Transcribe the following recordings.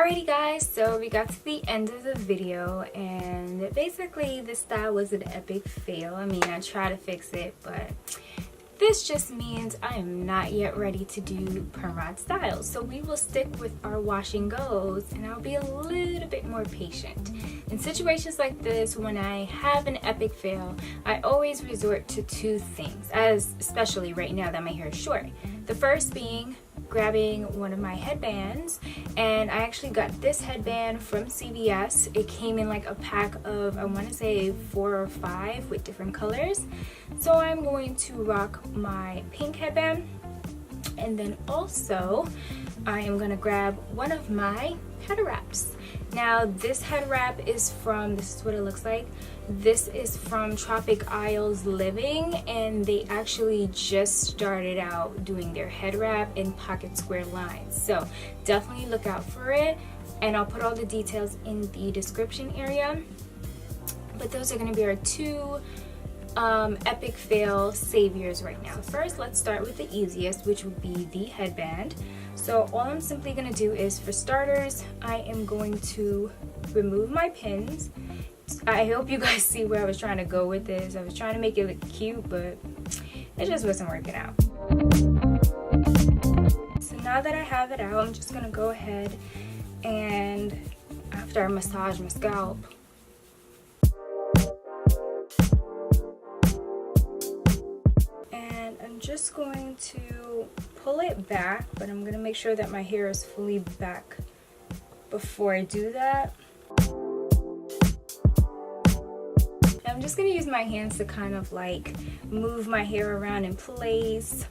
Alrighty guys, so we got to the end of the video and basically this style was an epic fail. I mean, I tried to fix it, but this just means I am not yet ready to do perm rod styles. So we will stick with our wash and goes and I'll be a little bit more patient. In situations like this, when I have an epic fail, I always resort to two things, especially right now that my hair is short. The first being grabbing one of my headbands, and I actually got this headband from CVS. It came in like a pack of, I want to say 4 or 5 with different colors. So I'm going to rock my pink headband, and then also I am going to grab one of my head wraps. Now this head wrap is from, this is what it looks like. This is from Tropic Living, and they actually just started out doing their head wrap in pocket square lines. So definitely look out for it, and I'll put all the details in the description area. But those are going to be our two epic fail saviors right now. So first, let's start with the easiest, which would be the headband. So all I'm simply going to do is, for starters, I am going to remove my pins. I hope you guys see where I was trying to go with this. I was trying to make it look cute, but it just wasn't working out. So now that I have it out, I'm just going to go ahead and, after I massage my scalp, I'm just going to pull it back, but I'm going to make sure that my hair is fully back before I do that. I'm just going to use my hands to kind of like move my hair around in place.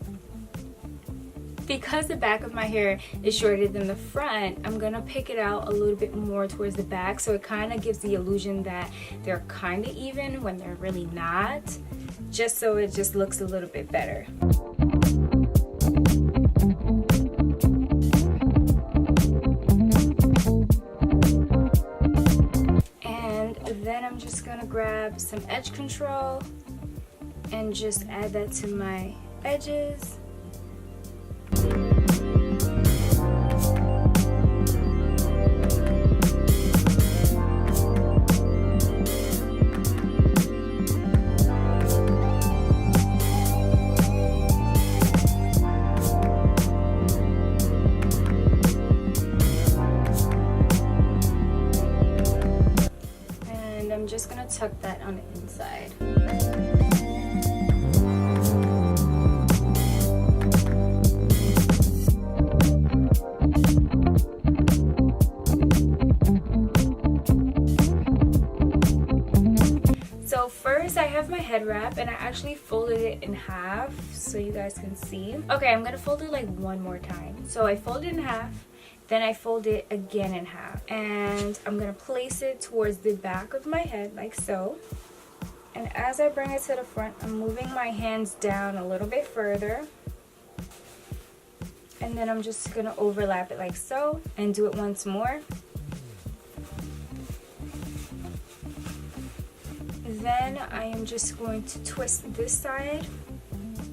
Because the back of my hair is shorter than the front, I'm going to pick it out a little bit more towards the back, so it kind of gives the illusion that they're kind of even when they're really not, just so it just looks a little bit better. And then I'm just going to grab some edge control and just add that to my edges. I'm just going to tuck that on the inside. So first I have my head wrap, and I actually folded it in half so you guys can see. Okay, I'm going to fold it like one more time. So I fold it in half. Then I fold it again in half, and I'm going to place it towards the back of my head like so. And as I bring it to the front, I'm moving my hands down a little bit further. And then I'm just going to overlap it like so and do it once more. Then I am just going to twist this side,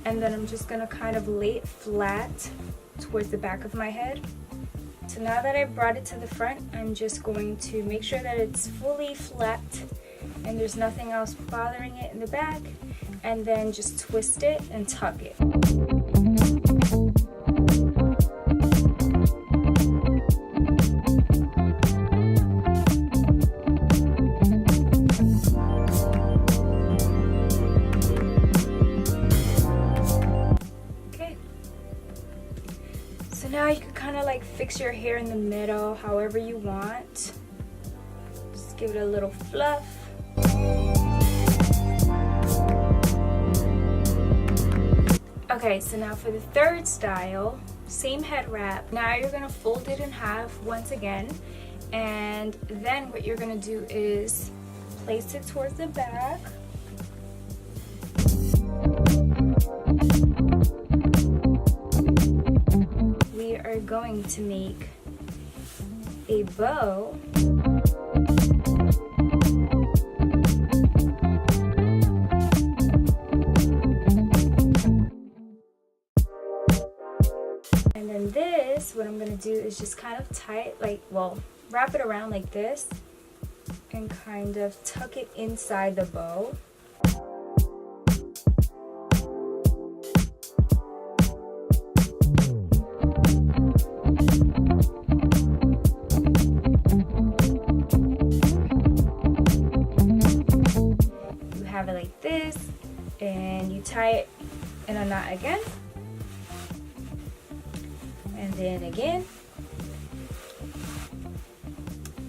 and then I'm just going to kind of lay it flat towards the back of my head. So now that I brought it to the front, I'm just going to make sure that it's fully flat and there's nothing else bothering it in the back, and then just twist it and tuck it. So now you can kind of like fix your hair in the middle however you want. Just give it a little fluff. Okay, so now for the third style, same head wrap. Now you're going to fold it in half once again, and then what you're going to do is place it towards the back. We are going to make a bow. And then this, what I'm gonna do is just kind of tie it, like, well, wrap it around like this and kind of tuck it inside the bow. You have it like this, and you tie it in a knot again, and then again.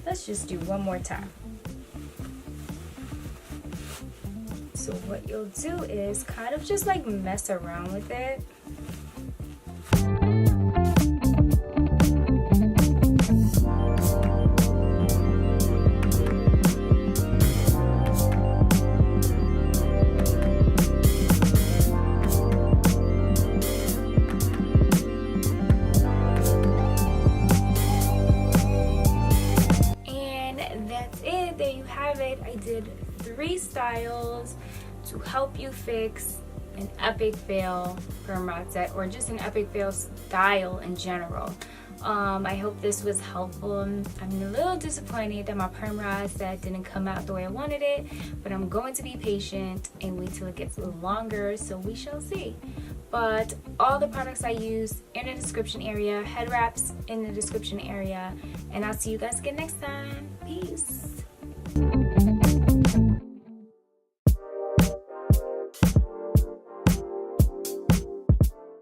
Let's just do one more time. So what you'll do is kind of just like mess around with it. There you have it. I did 3 styles to help you fix an epic fail perm rod set, or just an epic fail style in general. I hope this was helpful. I'm a little disappointed that my perm rod set didn't come out the way I wanted it, but I'm going to be patient and wait till it gets a little longer, so we shall see. But all the products I use in the description area, head wraps in the description area, and I'll see you guys again next time. Peace.